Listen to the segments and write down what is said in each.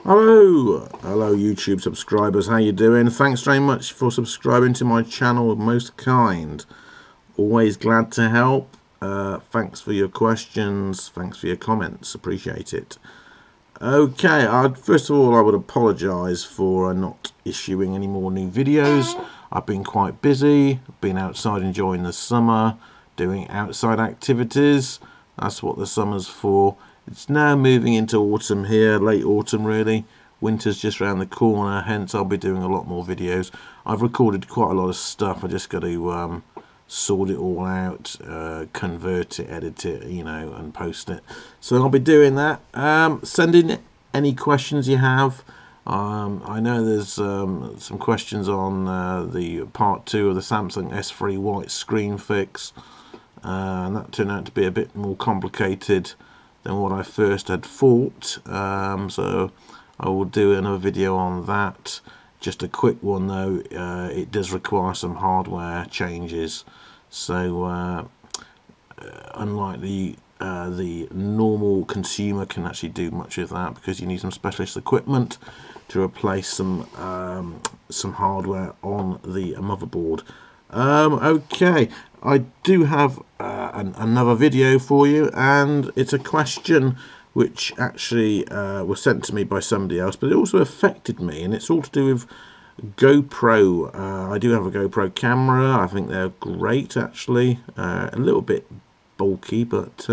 Hello YouTube subscribers, how you doing? Thanks very much for subscribing to my channel, most kind. Always glad to help. Thanks for your questions, thanks for your comments, appreciate it. Okay, first of all I would apologise for not issuing any more new videos. I've been quite busy, been outside enjoying the summer, doing outside activities. That's what the summer's for. It's now moving into autumn here, late autumn really. Winter's just around the corner, hence I'll be doing a lot more videos. I've recorded quite a lot of stuff, I just got to sort it all out, convert it, edit it, you know, and post it. So I'll be doing that. Send in any questions you have. I know there's some questions on the part 2 of the Samsung S3 white screen fix. And that turned out to be a bit more complicated than what I first had thought, so I will do another video on that. Just a quick one though, it does require some hardware changes, so unlike the normal consumer can actually do much of that, because you need some specialist equipment to replace some hardware on the motherboard. Okay, I do have another video for you, and it's a question which actually was sent to me by somebody else, but it also affected me, and it's all to do with GoPro. I do have a GoPro camera. I think they're great actually, a little bit bulky, but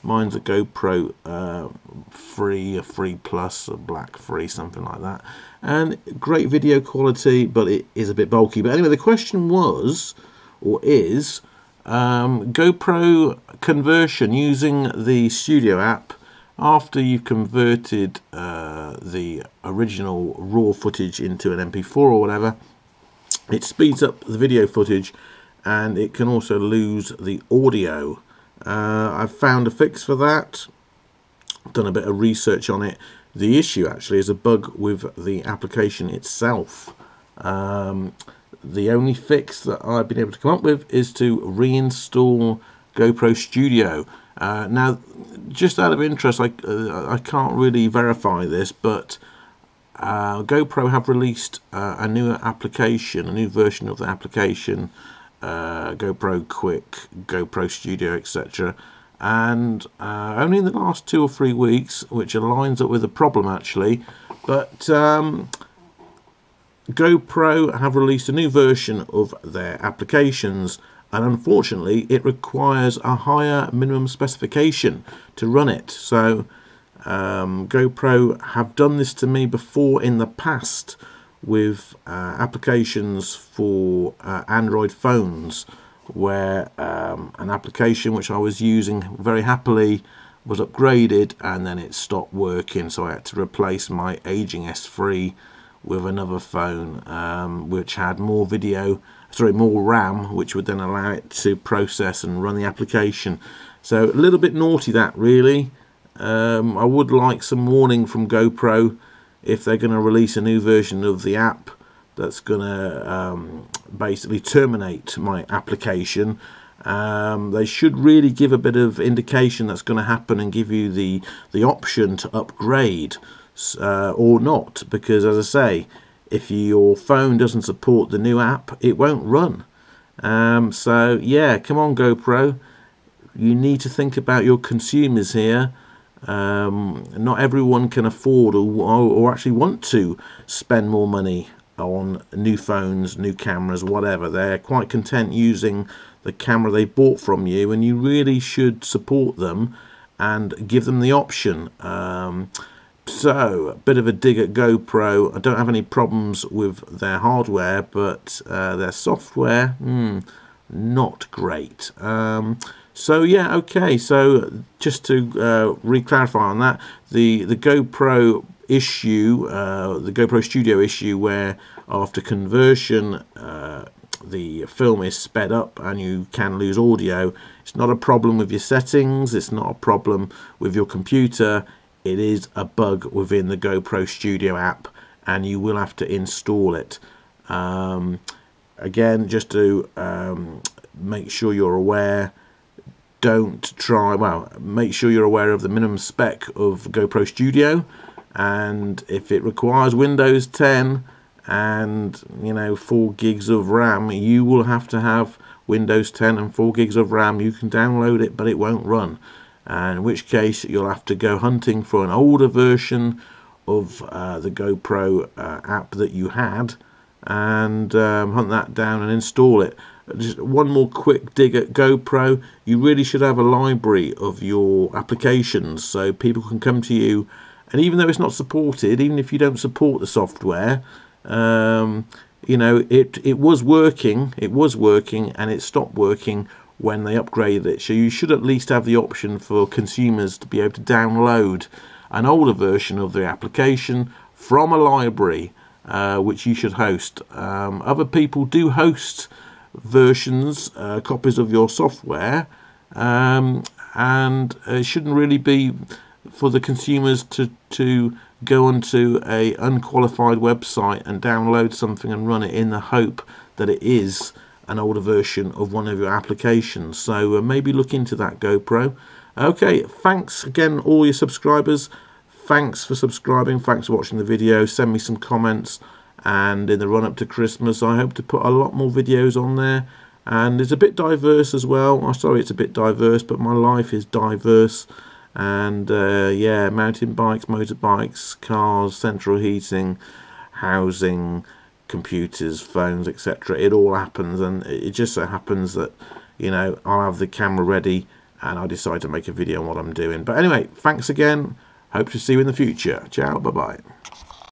mine's a GoPro 3, a 3 Plus, a black 3, something like that, and great video quality, but it is a bit bulky. But anyway, the question was, or is, GoPro conversion using the Studio app. After you've converted the original raw footage into an MP4 or whatever, it speeds up the video footage and it can also lose the audio. I've found a fix for that, done a bit of research on it. The issue actually is a bug with the application itself. The only fix that I've been able to come up with is to reinstall GoPro Studio. Now, just out of interest, I can't really verify this, but GoPro have released a new application, a new version of the application, GoPro Quik, GoPro Studio, etc. And only in the last 2 or 3 weeks, which aligns up with the problem actually, but GoPro have released a new version of their applications, and unfortunately it requires a higher minimum specification to run it. So GoPro have done this to me before in the past with applications for Android phones, where an application which I was using very happily was upgraded and then it stopped working, so I had to replace my aging S3 with another phone which had more RAM, which would then allow it to process and run the application. So a little bit naughty that really. I would like some warning from GoPro if they're going to release a new version of the app that's going to basically terminate my application. They should really give a bit of indication that's going to happen and give you the option to upgrade or not, because as I say, if your phone doesn't support the new app, it won't run. So yeah, come on GoPro, you need to think about your consumers here. Not everyone can afford or actually want to spend more money on new phones, new cameras, whatever. They're quite content using the camera they bought from you, and you really should support them and give them the option. So, a bit of a dig at GoPro. I don't have any problems with their hardware, but their software, not great. So yeah, okay, so just to re-clarify on that, the GoPro issue, the GoPro Studio issue, where after conversion the film is sped up and you can lose audio, it's not a problem with your settings, it's not a problem with your computer. It is a bug within the GoPro Studio app, and you will have to install it. Again, just to make sure you're aware, make sure you're aware of the minimum spec of GoPro Studio. and if it requires Windows 10 and 4 gigs of RAM, you will have to have Windows 10 and 4 gigs of RAM. You can download it, but it won't run, and in which case you'll have to go hunting for an older version of the GoPro app that you had, and hunt that down and install it. Just one more quick dig at GoPro. You really should have a library of your applications so people can come to you, and even though it's not supported, even if you don't support the software, it was working and it stopped working when they upgraded it. So you should at least have the option for consumers to be able to download an older version of the application from a library, which you should host. Other people do host versions, copies of your software, and it shouldn't really be for the consumers to go onto a unqualified website and download something and run it in the hope that it is an older version of one of your applications. So maybe look into that, GoPro. Okay, thanks again all your subscribers. Thanks for subscribing, thanks for watching the video. Send me some comments, and in the run up to Christmas I hope to put a lot more videos on there, and it's a bit diverse as well. I'm sorry it's a bit diverse, but my life is diverse. And yeah, mountain bikes, motorbikes, cars, central heating, housing, computers, phones, etc. It all happens, and it just so happens that I'll have the camera ready and I decide to make a video on what I'm doing. But anyway, thanks again. Hope to see you in the future. Ciao, bye bye.